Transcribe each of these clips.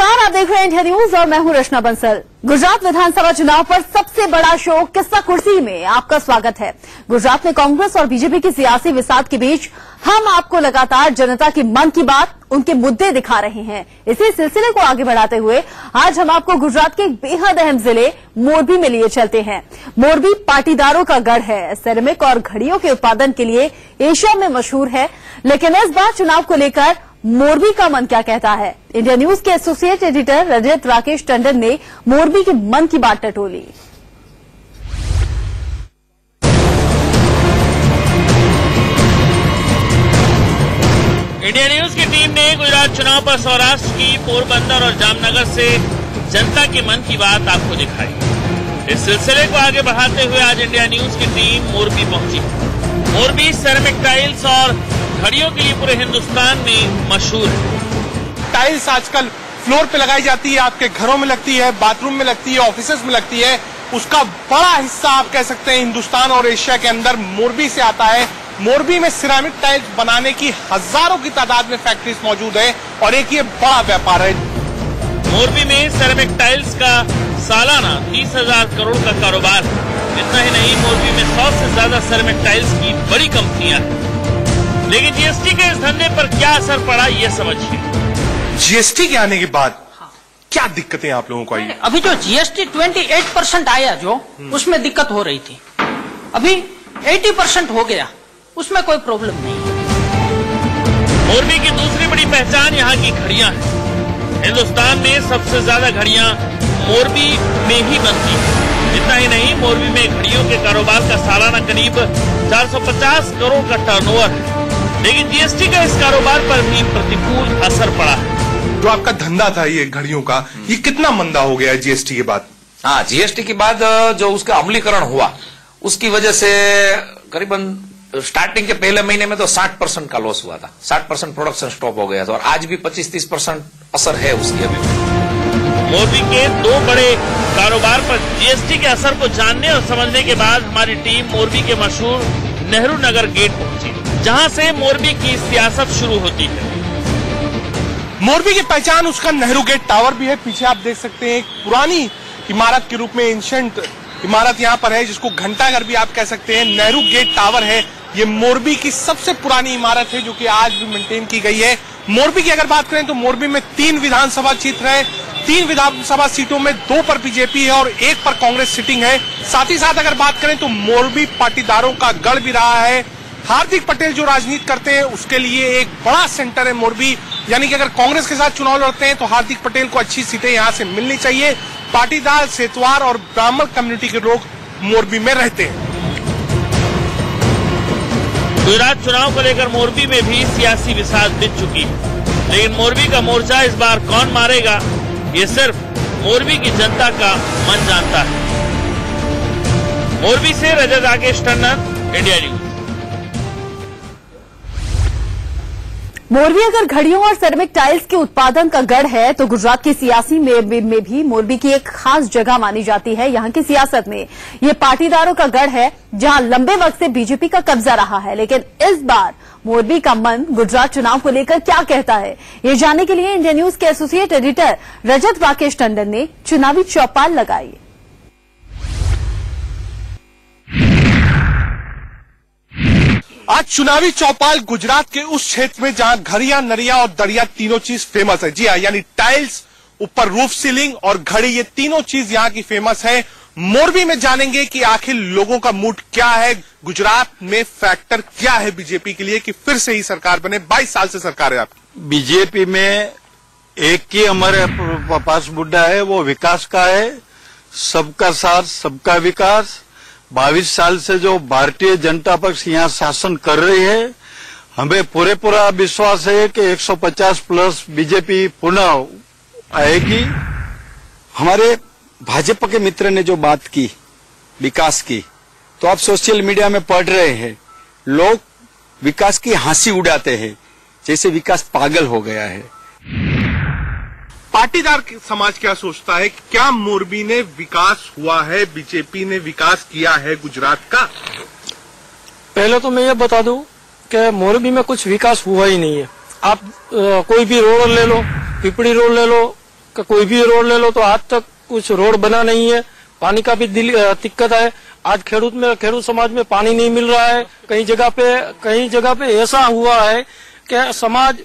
नमस्कार, आप देख रहे हैं इंडिया न्यूज और मैं हूं रचना बंसल। गुजरात विधानसभा चुनाव पर सबसे बड़ा शो किस्सा कुर्सी में आपका स्वागत है। गुजरात में कांग्रेस और बीजेपी की सियासी विवाद के बीच हम आपको लगातार जनता की मन की बात, उनके मुद्दे दिखा रहे हैं। इसी सिलसिले को आगे बढ़ाते हुए आज हम आपको गुजरात के एक बेहद अहम जिले मोरबी में लिए चलते हैं। मोरबी पाटीदारों का गढ़ है। सिरेमिक और घड़ियों के उत्पादन के लिए एशिया में मशहूर है। लेकिन इस बार चुनाव को लेकर मोरबी का मन क्या कहता है? इंडिया न्यूज के एसोसिएट एडिटर रजत राकेश टंडन ने मोरबी के मन की बात टटोली। इंडिया न्यूज की टीम ने गुजरात चुनाव पर सौराष्ट्र की पोरबंदर और जामनगर से जनता के मन की बात आपको दिखाई। इस सिलसिले को आगे बढ़ाते हुए आज इंडिया न्यूज की टीम मोरबी पहुंची। मोरबी सिरेमिक टाइल्स और घड़ियों के लिए पूरे हिंदुस्तान में मशहूर है। टाइल्स आजकल फ्लोर पे लगाई जाती है, आपके घरों में लगती है, बाथरूम में लगती है, ऑफिसेज में लगती है। उसका बड़ा हिस्सा आप कह सकते हैं हिंदुस्तान और एशिया के अंदर मोरबी से आता है। मोरबी में सिरेमिक टाइल्स बनाने की हजारों की तादाद में फैक्ट्रीज मौजूद है और एक ये बड़ा व्यापार है। मोरबी में सिरेमिक टाइल्स का सालाना 30,000 करोड़ का कारोबार है। इतना ही नहीं, मोरबी में 100 से ज्यादा सिरेमिक टाइल्स की बड़ी कंपनियां हैं। लेकिन जीएसटी के इस धंधे पर क्या असर पड़ा, ये समझिए। जीएसटी के आने के बाद क्या दिक्कतें आप लोगों को आई? अभी जो जीएसटी 28% आया, जो उसमें दिक्कत हो रही थी, अभी 80% हो गया, उसमें कोई प्रॉब्लम नहीं है। मोरबी की दूसरी बड़ी पहचान यहाँ की घड़ियां हैं। हिंदुस्तान में सबसे ज्यादा घड़ियां मोरबी में ही बनती हैं। इतना ही नहीं, मोरबी में घड़ियों के कारोबार का सालाना करीब 450 करोड़ का टर्नओवर है। लेकिन जीएसटी का इस कारोबार पर भी प्रतिकूल असर पड़ा है। जो आपका धंधा था ये घड़ियों का, ये कितना मंदा हो गया है जीएसटी के बाद? हाँ, जीएसटी के बाद जो उसका अमलीकरण हुआ, उसकी वजह से करीबन स्टार्टिंग के पहले महीने में तो 60% का लॉस हुआ था। 60% प्रोडक्शन स्टॉप हो गया था और आज भी 25-30% असर है उसकी अभी। मोरबी के दो बड़े कारोबार पर जीएसटी के असर को जानने और समझने के बाद हमारी टीम मोरबी के मशहूर नेहरू नगर गेट पहुंची, जहां से मोरबी की सियासत शुरू होती है। मोरबी की पहचान उसका नेहरू गेट टावर भी है। पीछे आप देख सकते हैं एक पुरानी इमारत के रूप में एंशिएंट इमारत यहाँ पर है, जिसको घंटाघर भी आप कह सकते हैं। नेहरू गेट टावर है, ये मोरबी की सबसे पुरानी इमारत है जो कि आज भी मेंटेन की गई है। मोरबी की अगर बात करें तो मोरबी में 3 विधानसभा क्षेत्र है। 3 विधानसभा सीटों में 2 पर बीजेपी है और 1 पर कांग्रेस सिटिंग है। साथ ही साथ अगर बात करें तो मोरबी पाटीदारों का गढ़ भी रहा है। हार्दिक पटेल जो राजनीति करते हैं उसके लिए एक बड़ा सेंटर है मोरबी। यानी कि अगर कांग्रेस के साथ चुनाव लड़ते हैं तो हार्दिक पटेल को अच्छी सीटें यहां से मिलनी चाहिए। पाटीदार, सेतवार और ब्राह्मण कम्युनिटी के लोग मोरबी में रहते हैं। गुजरात चुनाव को लेकर मोरबी में भी सियासी विवाद बिछ चुकी है। लेकिन मोरबी का मोर्चा इस बार कौन मारेगा, ये सिर्फ मोरबी की जनता का मन जानता है। मोरबी से रजत राकेश टंडन, इंडिया न्यूज। मोरबी अगर घड़ियों और सिरेमिक टाइल्स के उत्पादन का गढ़ है तो गुजरात की सियासी में भी मोरबी की एक खास जगह मानी जाती है। यहाँ की सियासत में ये पाटीदारों का गढ़ है, जहाँ लंबे वक्त से बीजेपी का कब्जा रहा है। लेकिन इस बार मोरबी का मन गुजरात चुनाव को लेकर क्या कहता है, ये जानने के लिए इंडिया न्यूज के एसोसिएट एडिटर रजत राकेश टंडन ने चुनावी चौपाल लगाई। आज चुनावी चौपाल गुजरात के उस क्षेत्र में जहां घड़ियां, नरिया और दड़िया तीनों चीज फेमस है। जी हाँ, यानी टाइल्स, ऊपर रूफ सीलिंग और घड़ी, ये तीनों चीज यहां की फेमस है। मोरबी में जानेंगे कि आखिर लोगों का मूड क्या है, गुजरात में फैक्टर क्या है बीजेपी के लिए कि फिर से ही सरकार बने। 22 साल से सरकार है आपकी। बीजेपी में एक ही हमारे पास मुद्दा है, वो विकास का है। सबका साथ, सबका विकास। 22 साल से जो भारतीय जनता पक्ष यहाँ शासन कर रही है, हमें पूरा विश्वास है कि 150 प्लस बीजेपी पुनः आएगी। हमारे भाजपा के मित्र ने जो बात की विकास की, तो आप सोशल मीडिया में पढ़ रहे हैं, लोग विकास की हंसी उड़ाते हैं, जैसे विकास पागल हो गया है। पाटीदार समाज क्या सोचता है? क्या मोरबी ने विकास हुआ है, बीजेपी ने विकास किया है गुजरात का? पहले तो मैं ये बता दूं कि मोरबी में कुछ विकास हुआ ही नहीं है। आप कोई भी रोड ले लो, पिपड़ी रोड ले लो, कि कोई भी रोड ले लो तो आज तक कुछ रोड बना नहीं है। पानी का भी दिक्कत है। आज खेडूत समाज में पानी नहीं मिल रहा है। कई जगह पे ऐसा हुआ है कि समाज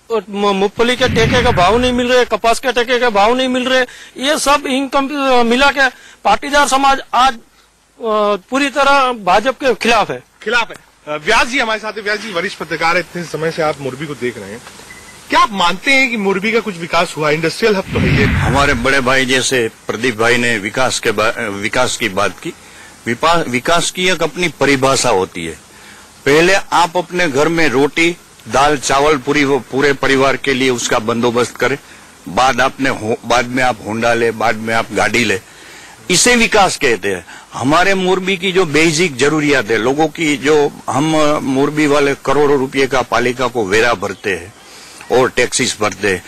मूंगफली के टेके का भाव नहीं मिल रहे, कपास के टेके का भाव नहीं मिल रहे। ये सब इनकम मिला के पाटीदार समाज आज पूरी तरह भाजपा के खिलाफ है। व्यास जी हमारे साथ है। व्यास जी वरिष्ठ पत्रकार है, इतने समय से आप मोरबी को देख रहे हैं, क्या आप मानते हैं कि मोरबी का कुछ विकास हुआ? इंडस्ट्रियल हब तो है ये। हमारे बड़े भाई जैसे प्रदीप भाई ने विकास की बात की। विकास की एक अपनी परिभाषा होती है। पहले आप अपने घर में रोटी दाल चावल पूरे परिवार के लिए उसका बंदोबस्त करें, बाद में आप होंडा ले, बाद में आप गाड़ी ले, इसे विकास कहते हैं। हमारे मोरबी की जो बेसिक जरूरियात है लोगों की, जो हम मोरबी वाले करोड़ों रुपए का पालिका को वेरा भरते हैं और टैक्सेस भरते हैं,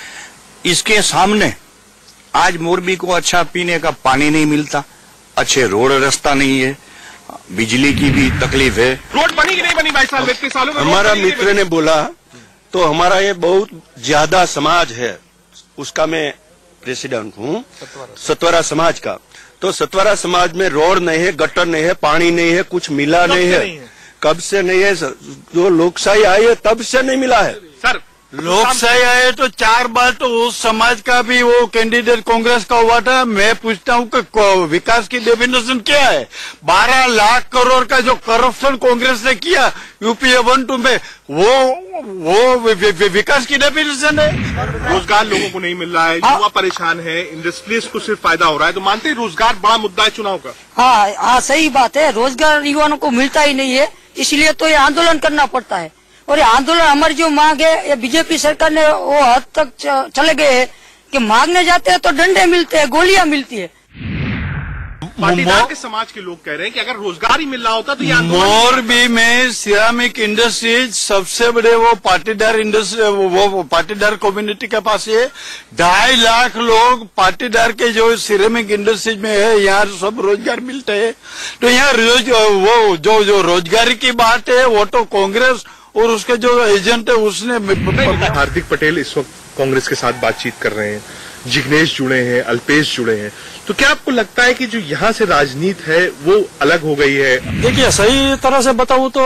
इसके सामने आज मोरबी को अच्छा पीने का पानी नहीं मिलता, अच्छे रोड रास्ता नहीं है, बिजली की भी तकलीफ है। रोड बनी कि नहीं बनी भाई साहब? इतने सालों में हमारा मित्र ने बोला तो हमारा ये बहुत ज्यादा समाज है, उसका मैं प्रेसिडेंट हूँ सतवरा समाज का। तो सतवरा समाज में रोड नहीं है, गटर नहीं है, पानी नहीं है, कुछ मिला नहीं है। कब से नहीं है? जो लोकशाही आई है तब से नहीं मिला है सर। लोकशाही आए तो 4 बार तो उस समाज का भी वो कैंडिडेट कांग्रेस का हुआ था। मैं पूछता हूँ कि विकास की डेफिनेशन क्या है? 12 लाख करोड़ का जो करप्शन कांग्रेस ने किया यूपीए 1-2 में, वो विकास की डेफिनेशन है। रोजगार लोगों को नहीं मिल रहा है, युवा परेशान है, इंडस्ट्रीज को सिर्फ फायदा हो रहा है। तो मानते हैं रोजगार बड़ा मुद्दा है चुनाव का? हाँ, सही बात है। रोजगार युवाओं को मिलता ही नहीं है, इसलिए तो ये आंदोलन करना पड़ता है। और ये आंदोलन हमारी जो मांग है, ये बीजेपी सरकार ने वो हद तक चले गए हैं कि मांगने जाते हैं तो डंडे मिलते हैं, गोलियां मिलती है। पाटीदार के समाज के लोग कह रहे हैं कि अगर रोजगार ही मिल रहा होता तो ये मोरबी में सिरामिक इंडस्ट्रीज सबसे बड़े वो पाटीदार इंडस्ट्री, वो पाटीदार कम्युनिटी के पास है। 2.5 लाख लोग पाटीदार के जो सिरामिक इंडस्ट्रीज में है, यहाँ सब रोजगार मिलते हैं। तो यहाँ वो जो रोजगारी की बात है वो तो कांग्रेस और उसके जो एजेंट है उसने। हार्दिक पटेल इस वक्त कांग्रेस के साथ बातचीत कर रहे हैं, जिग्नेश जुड़े हैं, अल्पेश जुड़े हैं, तो क्या आपको लगता है कि जो यहाँ से राजनीति है वो अलग हो गई है? देखिए, सही तरह से बताऊं तो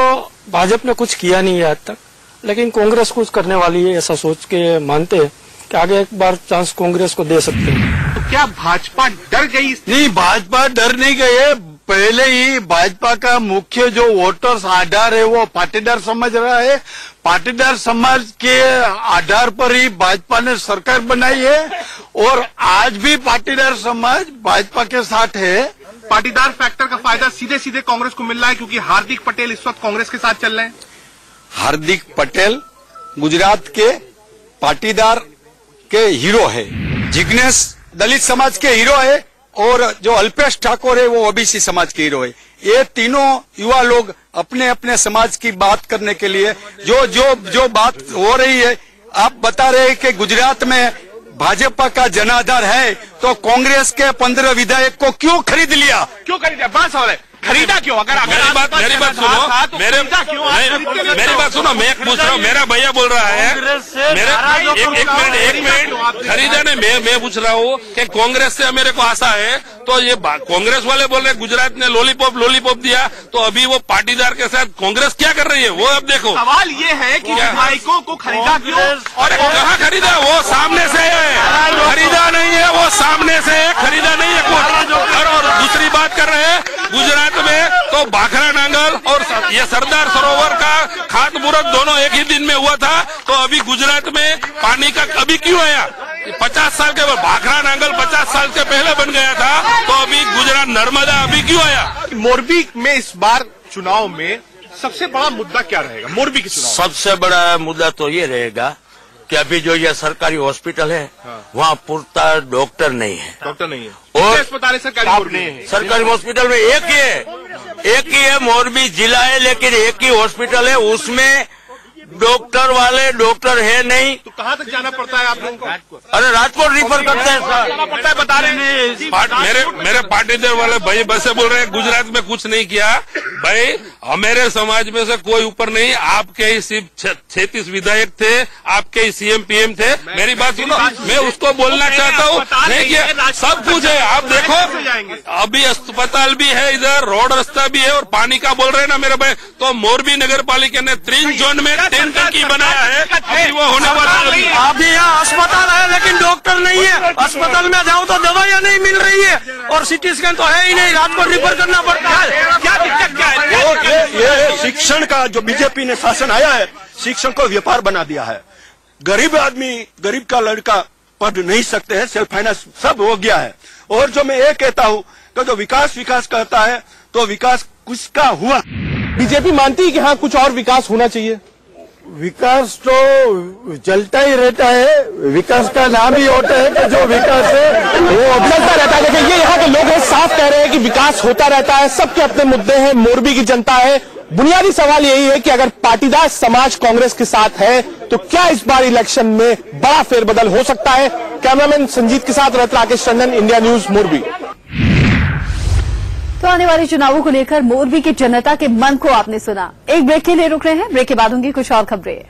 भाजपा ने कुछ किया नहीं है आज तक, लेकिन कांग्रेस कुछ करने वाली है ऐसा सोच के मानते हैं कि आगे एक बार चांस कांग्रेस को दे सकते हैं। तो क्या भाजपा डर गई? नहीं, भाजपा डर नहीं गई है। पहले ही भाजपा का मुख्य जो वोटर्स आधार है वो पाटीदार समझ रहा है। पाटीदार समाज के आधार पर ही भाजपा ने सरकार बनाई है और आज भी पाटीदार समाज भाजपा के साथ है। पाटीदार फैक्टर का फायदा सीधे सीधे कांग्रेस को मिल रहा है क्योंकि हार्दिक पटेल इस वक्त कांग्रेस के साथ चल रहे हैं। हार्दिक पटेल गुजरात के पाटीदार के हीरो है, जिग्नेश दलित समाज के हीरो है और जो अल्पेश ठाकुर है वो ओबीसी समाज के हीरो है। ये तीनों युवा लोग अपने अपने समाज की बात करने के लिए जो बात हो रही है, आप बता रहे हैं कि गुजरात में भाजपा का जनाधार है तो कांग्रेस के 15 विधायक को क्यों खरीद लिया? क्यों खरीदा? बात हो रहा है, खरीदा क्यों? अगर मेरी बात सुनो, मेरी बात सुनो, मैं पूछ रहा हूँ, मेरा भैया बोल रहा है, एक मिनट खरीदा नहीं, मैं पूछ रहा हूँ कि कांग्रेस से मेरे को आशा है, तो ये कांग्रेस वाले बोल रहे गुजरात ने लॉलीपॉप दिया, तो अभी वो पाटीदार के साथ कांग्रेस क्या कर रही है वो अब देखो। सवाल ये है कि विधायकों को खरीदा क्यों? और कहाँ खरीदा? वो सामने से है, खरीदा नहीं है, वो सामने से है, खरीदा नहीं है कुछ। और दूसरी बात कर रहे हैं गुजरात में तो भाखरा नांगल और ये सरदार सरोवर का खातमुहूर्त दोनों एक ही दिन में हुआ था, तो अभी गुजरात में पानी का अभी क्यों आया? 50 साल के बाद भाखरा नांगल 50 साल से पहले बन गया था, तो अभी गुजरात नर्मदा अभी क्यों आया? मोरबी में इस बार चुनाव में सबसे बड़ा मुद्दा क्या रहेगा? मोरबी के चुनाव सबसे बड़ा मुद्दा तो ये रहेगा कि अभी जो ये सरकारी हॉस्पिटल है वहाँ पूरता डॉक्टर नहीं है। डॉक्टर नहीं है और अस्पताल सरकारी हॉस्पिटल में एक ही है मोरबी जिला है, लेकिन एक ही हॉस्पिटल है, उसमें डॉक्टर वाले डॉक्टर है नहीं। तो कहाँ तक जाना पड़ता है आप लोगों को? अरे राजकोट रिफर करते हैं सर। जाना पड़ता है, बता रहे हैं। मेरे पाटीदार वाले भाई बस बोल रहे हैं गुजरात में कुछ नहीं किया। भाई मेरे समाज में से कोई ऊपर नहीं, आपके ही सिर्फ 36 विधायक थे, आपके ही सीएम पीएम थे। मेरी बात सुनो, मैं उसको बोलना चाहता हूँ, नहीं किया, सब कुछ है। आप देखो अभी अस्पताल भी है, इधर रोड रास्ता भी है, और पानी का बोल रहे हैं ना मेरे भाई। तो मोरबी नगर पालिका ने 3 जोन में 3 टंकी बनाया है, अभी वो होने वाला है। अभी यहाँ अस्पताल है लेकिन डॉक्टर नहीं है। अस्पताल में जाओ तो दवाइयाँ नहीं मिल रही है, और सिटी स्कैन तो है ही नहीं, रात को रिफर करना पड़ता है। क्या दिक्कत क्या है? ये शिक्षण का जो बीजेपी ने शासन आया है, शिक्षण को व्यापार बना दिया है। गरीब आदमी, गरीब का लड़का पढ़ नहीं सकते हैं, सेल्फ फाइनेंस सब हो गया है। और जो मैं ये कहता हूँ कि जो विकास कहता है, तो विकास किसका हुआ? बीजेपी मानती है कि हाँ कुछ और विकास होना चाहिए। विकास तो चलता ही रहता है, विकास का नाम ही होता है कि जो विकास है वो चलता रहता है। लेकिन ये यहाँ के लोग हैं, साफ कह रहे हैं कि विकास होता रहता है, सबके अपने मुद्दे हैं, मोरबी की जनता है। बुनियादी सवाल यही है कि अगर पाटीदार समाज कांग्रेस के साथ है तो क्या इस बार इलेक्शन में बड़ा फेरबदल हो सकता है? कैमरामैन संजीत के साथ रहता राकेश टंडन, इंडिया न्यूज मोरबी। तो आने वाले चुनावों को लेकर मोरबी की जनता के मन को आपने सुना। एक ब्रेक के लिए रुक रहे हैं, ब्रेक के बाद होंगी कुछ और खबरें।